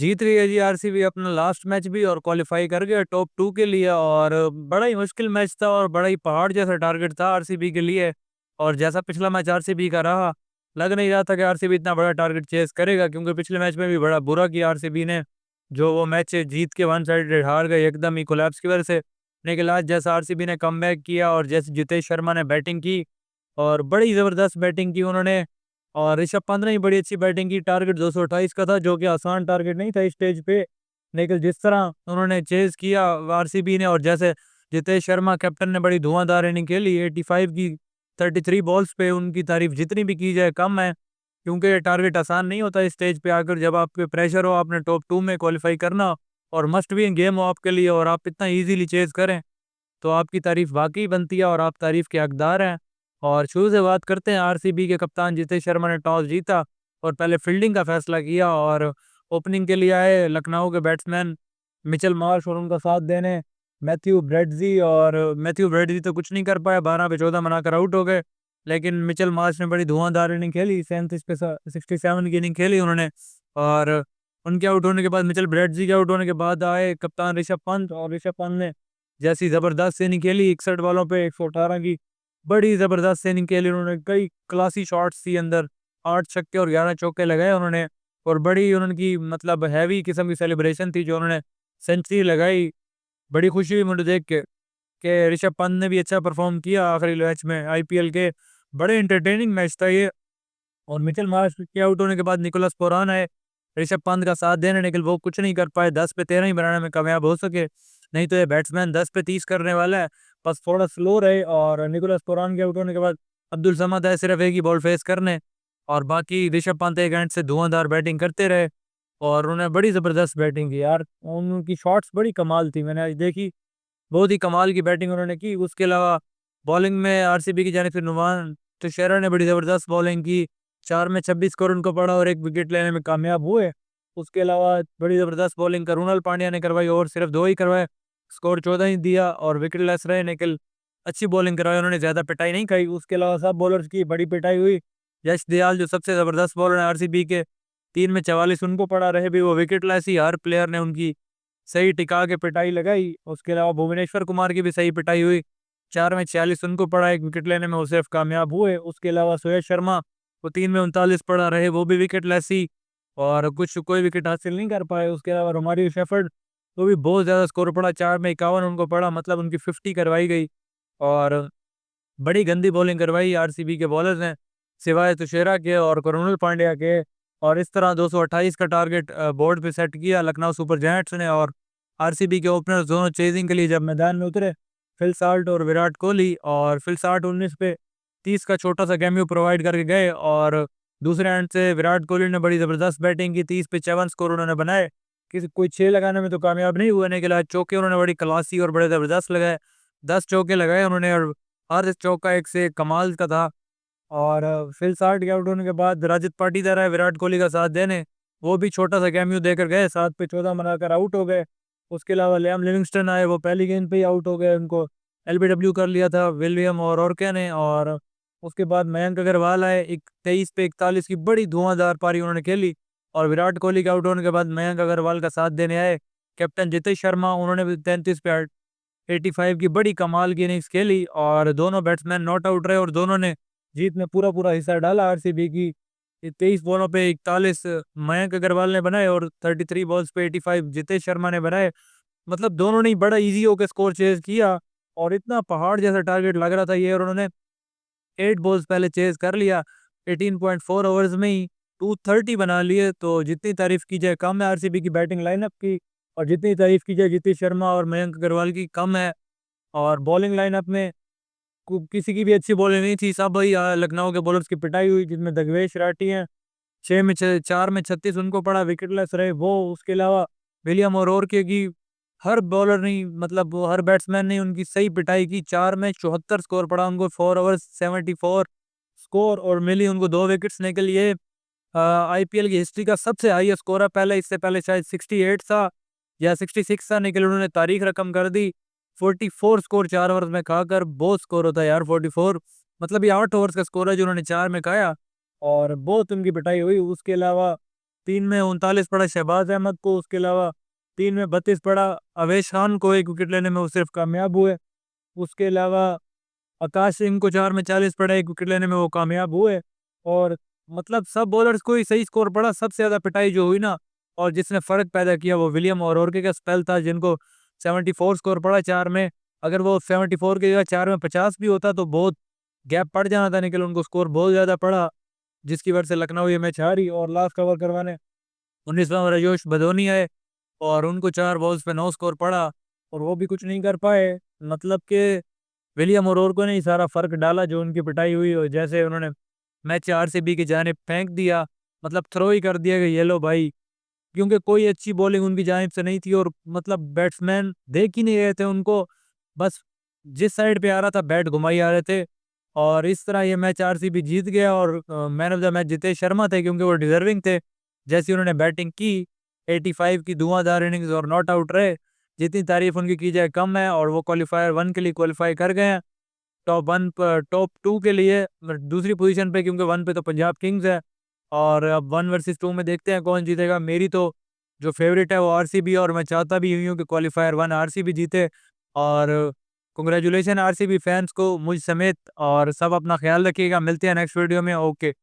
जीत रही है जी आरसीबी अपना लास्ट मैच भी और क्वालिफाई कर गया टॉप 2 के लिए। और बड़ा ही मुश्किल मैच था और बड़ा ही पहाड़ जैसा टारगेट था आरसीबी के लिए। और जैसा पिछला मैच आरसीबी का रहा, लग नहीं रहा था कि आरसीबी इतना बड़ा टारगेट चेस करेगा, क्योंकि पिछले मैच में भी बड़ा बुरा किया आरसीबी ने। जो वो मैच जीत के वन साइडेड हार गए एकदम ही कोलैप्स की वजह से। लेकिन आज जैसा आरसीबी ने कमबैक किया और जैसे जितेश शर्मा ने बैटिंग की और बड़ी ज़बरदस्त बैटिंग की उन्होंने। और ऋषभ पंत ने भी बड़ी अच्छी बैटिंग की। टारगेट 228 का था, जो कि आसान टारगेट नहीं था इस स्टेज पे। लेकिन जिस तरह उन्होंने चेज़ किया आरसीबी ने, और जैसे जितेश शर्मा कैप्टन ने बड़ी धुआंधार इनिंग खेली 85 की 33 बॉल्स पे, उनकी तारीफ जितनी भी की जाए कम है। क्योंकि ये टारगेट आसान नहीं होता इस स्टेज पे आकर, जब आप पे प्रेशर हो, आपने टॉप 2 में क्वालिफाई करना हो और मस्ट विन गेम हो आपके लिए, और आप इतना ईज़िली चेज़ करें, तो आपकी तारीफ़ वाक़ई बनती है और आप तारीफ़ के हकदार हैं। और शुरू से बात करते हैं, आरसीबी के कप्तान जितेश शर्मा ने टॉस जीता और पहले फ़ील्डिंग का फ़ैसला किया और ओपनिंग के लिए आए लखनऊ के बैट्समैन मिचेल मार्श और उनका साथ देने मैथ्यू ब्रेडजी। और मैथ्यू ब्रेडजी तो कुछ नहीं कर पाया, 12 पे 14 बनाकर आउट हो गए। लेकिन मिचेल मार्श ने बड़ी धुआंधार इनिंग खेली, 37 पे 67 की इनिंग खेली उन्होंने। और उनके आउट होने के बाद, मिचेल ब्रेडजी के आउट होने के बाद आए कप्तान ऋषभ पंत, और ऋषभ पंत ने जैसी ज़बरदस्त इनिंग खेली 61 बॉलों पे 118 की, बड़ी ज़बरदस्त इनिंग खेली उन्होंने। कई क्लासी शॉट्स थी अंदर, 8 छक्के और 11 चौके लगाए उन्होंने। और बड़ी उनकी मतलब हैवी किस्म की सेलिब्रेशन थी जो उन्होंने सेंचुरी लगाई। बड़ी खुशी हुई मुझे देख के कि ऋषभ पंत ने भी अच्छा परफॉर्म किया आखिरी मैच में आईपीएल के। बड़े एंटरटेनिंग मैच था ये। और मिचेल मार्श के आउट होने के बाद निकोलस पुरान आए ऋषभ पंत का साथ देने, लेकिन वो कुछ नहीं कर पाए, 10 पे 13 ही बनाने में कामयाब हो सके। नहीं तो ये बैट्समैन 10 पे 30 करने वाला है। बस थोड़ा स्लो रहे, और निकोलस पुरान के आउट होने के बाद अब्दुल समद आए सिर्फ एक ही बॉल फेस करने, और बाकी ऋषभ पंत एक एंड से धुआंधार बैटिंग करते रहे। और उन्होंने बड़ी ज़बरदस्त बैटिंग की यार, उनकी शॉट्स बड़ी कमाल थी, मैंने आज देखी। बहुत ही कमाल की बैटिंग उन्होंने की। उसके अलावा बॉलिंग में आरसीबी की जानिब से नुमान तुषारा ने बड़ी ज़बरदस्त बॉलिंग की। 4 में 26 स्कोर उनको पड़ा और 1 विकेट लेने में कामयाब हुए। उसके अलावा बड़ी ज़बरदस्त बॉलिंग करुणाल पांड्या ने करवाई, और सिर्फ 2 ही करवाए। स्कोर 14 ही दिया और विकेट लेस रहे, लेकिन अच्छी बॉलिंग करवाई उन्होंने, ज़्यादा पिटाई नहीं खाई। उसके अलावा सब बॉलर्स की बड़ी पिटाई हुई। यश दयाल जो सबसे ज़बरदस्त बॉलर है आरसीबी के, 3 में 44 उनको पड़ा, रहे भी वो विकेट लेस ही। हर प्लेयर ने उनकी सही टिका के पिटाई लगाई। उसके अलावा भुवनेश्वर कुमार की भी सही पिटाई हुई। 4 में 46 उनको पड़ा, 1 विकेट लेने में वो सिर्फ कामयाब हुए। उसके अलावा सुयश शर्मा को 3 में 39 पड़ा, रहे वो भी विकेट लेस ही और कुछ कोई विकेट हासिल नहीं कर पाए। उसके अलावा रोमारियो शेफर्ड को भी बहुत ज़्यादा स्कोर पड़ा, 4 में 51 उनको पड़ा, मतलब उनकी 50 करवाई गई। और बड़ी गंदी बॉलिंग करवाई आरसीबी के बॉलर्स ने, सिवाय तुषारा के और करुणाल पांड्या के। और इस तरह 228 का टारगेट बोर्ड पे सेट किया लखनऊ सुपर जायंट्स ने। और आरसीबी के ओपनर्स दोनों चेजिंग के लिए जब मैदान में उतरे, फिल साल्ट और विराट कोहली। और फिल साल्ट 19 पे 30 का छोटा सा कैमियो प्रोवाइड करके गए, और दूसरे एंड से विराट कोहली ने बड़ी ज़बरदस्त बैटिंग की, 30 पे 54 स्कोर उन्होंने बनाए। किसी कोई 6 लगाने में तो कामयाब नहीं हुए, के लिए चौके उन्होंने बड़ी क्लासी और बड़े ज़बरदस्त लगाए। 10 चौके लगाए उन्होंने, और हर चौका एक से एक कमाल का था। और फिल साल्ट के आउट होने के बाद रजत पाटीदार आए विराट कोहली का साथ देने, वो भी छोटा-सा कैमियो देकर गए, 7 पे 14 बनाकर आउट हो गए। उसके अलावा लियाम लिविंगस्टन आए, वो पहली गेंद पे ही आउट हो गए, उनको एलबीडब्ल्यू कर लिया था विलियम और ओरके ने। और उसके बाद मयंक अग्रवाल आए, 23 पे 41 की बड़ी धुआंधार पारी उन्होंने खेली। और विराट कोहली के आउट होने के बाद मयंक अग्रवाल का साथ देने आए कैप्टन जितेश शर्मा, उन्होंने भी 33 पे 85 की बड़ी कमाल की इनिंग्स खेली। और दोनों बैट्समैन नॉट आउट रहे, और दोनों ने जीत में पूरा-पूरा हिस्सा डाला आरसीबी की। ये 23 बॉलों पे 41 मयंक अग्रवाल ने बनाए और 33 बॉल्स पे 85 जितेश शर्मा ने बनाए। मतलब दोनों ने ही बड़ा ईज़ी होके स्कोर चेज़ किया, और इतना पहाड़ जैसा टारगेट लग रहा था ये, और उन्होंने 8 बॉल्स पहले चेज़ कर लिया। 18.4 ओवर्स में ही 230 बना लिए। तो जितनी तारीफ़ की जाए कम है आरसीबी की बैटिंग लाइनअप की, और जितनी तारीफ़ की जाए जितेश शर्मा और मयंक अग्रवाल की कम है। और बॉलिंग लाइनअप में किसी की भी अच्छी बॉलिंग नहीं थी, सब वही लखनऊ के बॉलर्स की पिटाई हुई, जिसमें दगवेश राठी हैं, 4 में 36 उनको पड़ा, विकेटलेस रहे वो। उसके अलावा विलियम और ओरके की हर बॉलर ने, मतलब वो हर बैट्समैन ने उनकी सही पिटाई की। 4 में 74 स्कोर पड़ा उनको, 4 ओवर्स 74 स्कोर, और मिली उनको 2 विकेट्स निकल लिए। आईपीएल की हिस्ट्री का सबसे हाईएस्ट स्कोर है, पहले इससे पहले शायद 68 था या 66 था, निकल उन्होंने तारीख रकम कर दी। 44 स्कोर 4 ओवर्स में खाकर, बहुत स्कोर होता है यार 44, मतलब ये 8 ओवर्स का स्कोर है जो उन्होंने 4 में खाया, और बहुत उनकी पिटाई हुई। उसके अलावा 3 में 39 पड़ा शहबाज अहमद को, उसके अलावा 3 में 32 पड़ा अवेश खान को, एक विकेट लेने में वो सिर्फ कामयाब हुए। उसके अलावा आकाश सिंह को 4 में 40 पड़ा, एक विकेट लेने में वो कामयाब हुए। और मतलब सब बॉलर्स को ही सही स्कोर पड़ा। सबसे ज़्यादा पिटाई जो हुई ना, और जिसने फ़र्क पैदा किया, वो विलियम ओरोके का स्पेल था, जिनको 74 स्कोर पड़ा 4 में। अगर वो 74 की जगह 4 में 50 भी होता तो बहुत गैप पड़ जाना था, लेकिन उनको स्कोर बहुत ज़्यादा पड़ा, जिसकी वजह से लखनऊ ये मैच हारी। और लास्ट ओवर करवाने 19वां ओवर जोश भदोनी आए और उनको 4 बॉल्स पे 9 स्कोर पड़ा और वो भी कुछ नहीं कर पाए। मतलब कि विलियम ओरोको ने ही सारा फ़र्क डाला जो उनकी पिटाई हुई। और जैसे उन्होंने मैच आरसीबी की जानिब फेंक दिया, मतलब थ्रो ही कर दिया कि ये लो भाई, क्योंकि कोई अच्छी बॉलिंग उनकी जानिब से नहीं थी और मतलब बैट्समैन देख ही नहीं रहे थे उनको, बस जिस साइड पे आ रहा था बैट घुमाई आ रहे थे। और इस तरह ये मैच आरसीबी जीत गया और man of the match Jitesh Sharma थे, क्योंकि वो डिजर्विंग थे। जैसी उन्होंने बैटिंग की, 85 की धुआंधार इनिंग्स और नॉट आउट रहे, जितनी तारीफ उनकी की जाए कम है। और वो क्वालिफायर 1 के लिए क्वालिफाई कर गए हैं, टॉप 1 पर टॉप 2 के लिए दूसरी पोजीशन पे, क्योंकि 1 पे तो पंजाब किंग्स है। और अब 1 वर्सेस 2 में देखते हैं कौन जीतेगा। मेरी तो जो फेवरेट है वो आरसीबी, और मैं चाहता भी यही हूँ कि क्वालिफायर 1 आरसीबी जीते। और कांग्रेचुलेशन आरसीबी फैंस को मुझ समेत। और सब अपना ख्याल रखिएगा, मिलते हैं नेक्स्ट वीडियो में। ओके।